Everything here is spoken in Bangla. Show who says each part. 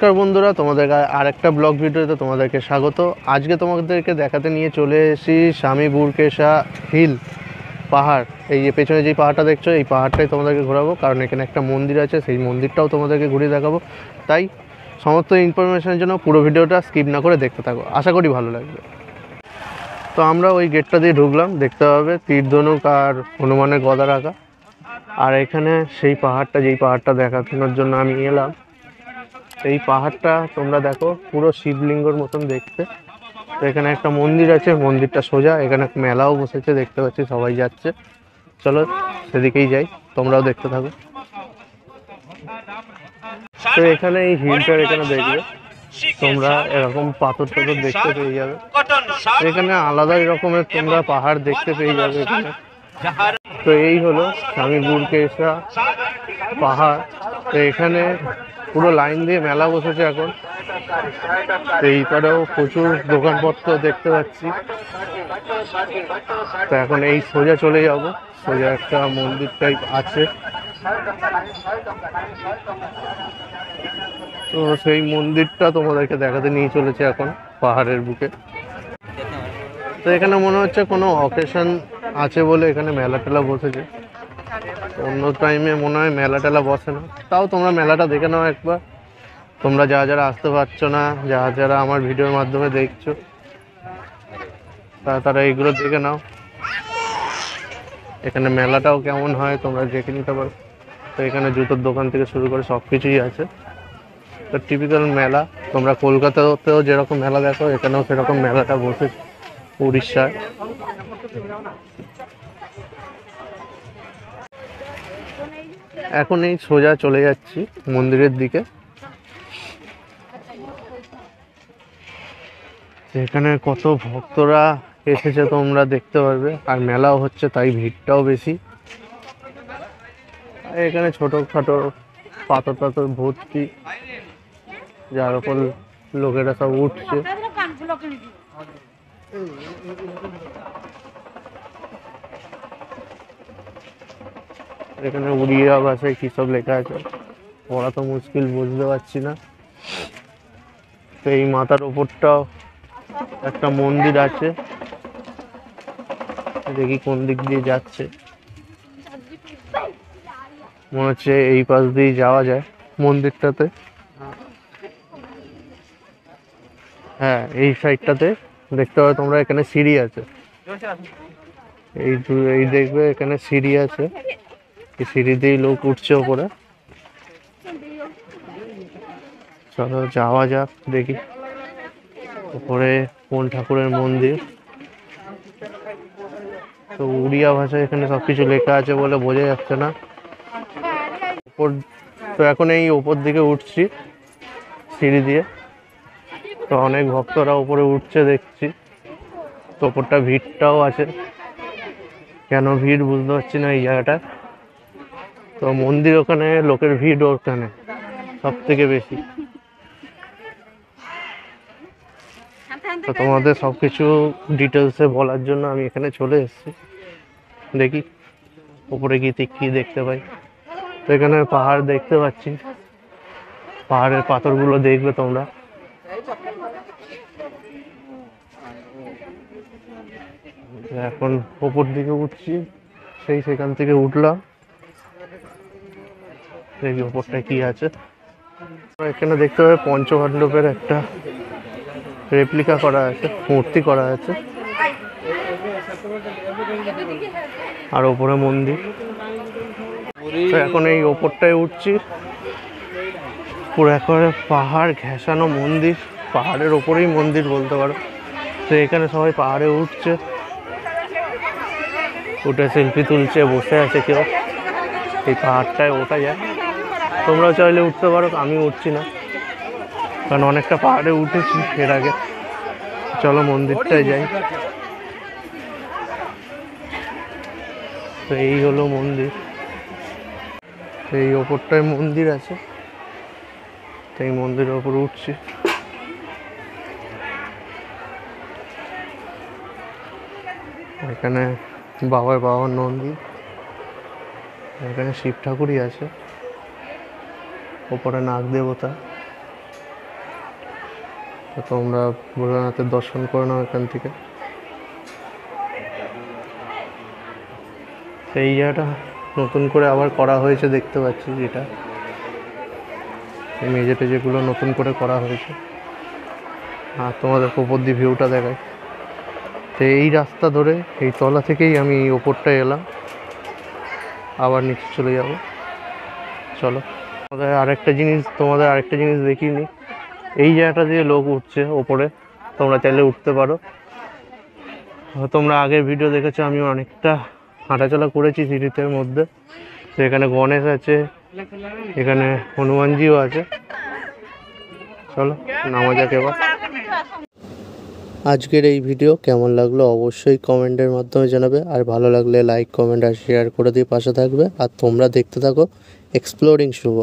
Speaker 1: নমস্কার বন্ধুরা, তোমাদের আরেকটা ব্লগ ভিডিওতে তোমাদেরকে স্বাগত। আজকে তোমাদেরকে দেখাতে নিয়ে চলে এসেছি স্বামী বুড়কেশা হিল পাহাড়। এই যে পেছনে যে পাহাড়টা দেখছো, এই পাহাড়টাই তোমাদেরকে ঘোরাবো, কারণ এখানে একটা মন্দির আছে, সেই মন্দিরটাও তোমাদেরকে ঘুরিয়ে দেখাবো। তাই সমস্ত ইনফরমেশনের জন্য পুরো ভিডিওটা স্কিপ না করে দেখতে থাকো, আশা করি ভালো লাগবে। তো আমরা ওই গেটটা দিয়ে ঢুকলাম, দেখতে পাবে তীর ধনুক আর হনুমানের গদা রাখা। আর এখানে সেই পাহাড়টা, যেই পাহাড়টা দেখানোর জন্য আমি এলাম, এই পাহাড়টা তোমরা দেখো পুরো শিবলিঙ্গর মতন দেখতে। তো এখানে একটা মন্দির আছে, মন্দিরটা সোজা, এখানে মেলাও বসেছে, দেখতে পাচ্ছি সবাই যাচ্ছে। চলো সেদিকেই যাই, তোমরাও দেখতে থাকো। তো এখানে এই হিলটার এখানে দেখবে তোমরা এরকম পাথর টাথর দেখতে পেয়ে যাবে। এখানে আলাদা রকমের তোমরা পাহাড় দেখতে পেয়ে যাবে এখানে। তো এই হলো স্বামী বুড়কেশা পাহাড়। তো এখানে পুরো লাইন দিয়ে মেলা বসেছে এখন। তো এই পারেও প্রচুর দোকানপত্র দেখতে পাচ্ছি। তো এখন এই সোজা চলে যাব, সোজা একটা মন্দির টাইপ আছে। তো সেই মন্দিরটা তোমাদেরকে দেখাতে নিয়ে চলেছে এখন পাহাড়ের বুকে। তো এখানে মনে হচ্ছে কোনো অকেশন আছে বলে এখানে মেলা টেলা বসেছে। অন্য টাইমে মনে হয় মেলা টেলা বসে না। তাও তোমরা মেলাটা দেখে নাও একবার, তোমরা যারা যারা আসতে পারছো না, যারা যারা আমার ভিডিওর মাধ্যমে দেখছো, তারা এইগুলো দেখে নাও। এখানে মেলাটাও কেমন হয় তোমরা দেখে নিতে পারো। তো এখানে জুতোর দোকান থেকে শুরু করে সব কিছুই আছে। তো টিপিক্যাল মেলা, তোমরা কলকাতাতেও যেরকম মেলা দেখো, এখানেও সেরকম মেলাটা বসেছে উড়িষ্যায়। এখন এই সোজা চলে যাচ্ছি মন্দিরের দিকে। এখানে কত ভক্তরা এসেছে তোমরা দেখতে পারবে, আর মেলাও হচ্ছে তাই ভিড়টাও বেশি। এখানে ছোটখাটো পাথর টাথর ভর্তি, যার উপর লোকেরা সব উঠছে। এখানে উড়িয়া ভাষায় কি সব লেখা আছে, পড়া তো মুশকিল, বুঝতে পারছি না। তো এই মাথার উপরটাও একটা মন্দির আছে, দেখি কোন দিক দিয়ে যাচ্ছে। মনে হচ্ছে এই পাশ দিয়ে যাওয়া যায় মন্দিরটাতে। হ্যাঁ, এই সাইডটাতে দেখতে পাবে তোমরা, এখানে সিঁড়ি আছে। এই দেখবে এখানে সিঁড়ি আছে, এই সিঁড়ি দিয়েই লোক উঠছে ওপরে। চলো যাওয়া যাক, দেখি উপরে কোন ঠাকুরের মন্দির। তো উড়িয়া ভাষায় এখানে সবকিছু লেখা আছে বলে বোঝা যাচ্ছে না। তো এখন এই ওপর দিকে উঠছি সিঁড়ি দিয়ে। তো অনেক ভক্তরা উপরে উঠছে দেখছি। তো ওপরটা ভিড়টাও আছে, কেন ভিড় বুঝতে পারছি না এই জায়গাটা। তো মন্দির ওখানে, লোকের ভিড় ওখানে সব থেকে বেশি। তো তোমাদের সবকিছু ডিটেলসে বলার জন্য আমি এখানে চলে এসেছি। দেখি উপরে গিয়ে কি দেখতে পাই। তো এখানে পাহাড় দেখতে পাচ্ছি, পাহাড়ের পাথরগুলো দেখবে তোমরা। এখন উপর দিকে উঠছি, সেখান থেকে উঠলাম। দেখি উপরটা কি আছে। এখানে দেখতে পাবে পঞ্চপাণ্ডবের একটা রেপ্লিকা করা আছে, মূর্তি করা আছে, আর ওপরে মন্দির। তো এখন এই ওপরটায় উঠছি, পুরো একেবারে পাহাড় ঘেঁষানো মন্দির, পাহাড়ের ওপরেই মন্দির বলতে পারো। তো এখানে সবাই পাহাড়ে উঠছে, উঠে সেলফি তুলছে, বসে আছে কেউ। এই পাহাড়টায় ওঠা যায়, তোমরাও চাইলে উঠতে পারো, আমি উঠছি না কারণ অনেকটা পাহাড়ে উঠেছি এর আগে। চলো মন্দিরটায় যাই। তো এই হলো মন্দির, এই ওপরটায় মন্দির আছে। তো এই মন্দিরের ওপর উঠছি। এখানে বাবার মন্দির, এখানে শিব ঠাকুরই আছে, ওপরে নাগ দেবতা। তো তোমরা ভোলানাথের দর্শন করে নাও এখান থেকে। এই জায়গাটা নতুন করে আবার করা হয়েছে দেখতে পাচ্ছি, যেটা এই মেঝে টেজেগুলো নতুন করে করা হয়েছে। আর তোমাদের ওপর দিয়ে ভিউটা দেখায়। তো এই রাস্তা ধরে এই তলা থেকেই আমি ওপরটায় এলাম, আবার নিচে চলে যাব। চলো তোমাদের আরেকটা জিনিস দেখিনি। এই জায়গাটা দিয়ে লোক উঠছে ওপরে, তোমরা চাইলে উঠতে পারো। তোমরা আগের ভিডিও দেখেছো, আমি অনেকটা হাঁটাচলা করেছি সিঁড়িতে মধ্যে। তো এখানে গণেশ আছে, এখানে হনুমানজিও আছে। চলো নামা যাক এবার। আজকের এই ভিডিও কেমন লাগলো অবশ্যই কমেন্টের মাধ্যমে জানাবে, আর ভালো লাগলে লাইক, কমেন্ট আর শেয়ার করে দিয়ে পাশে থাকবে। আর তোমরা দেখতে থাকো এক্সপ্লোরিং শুভ।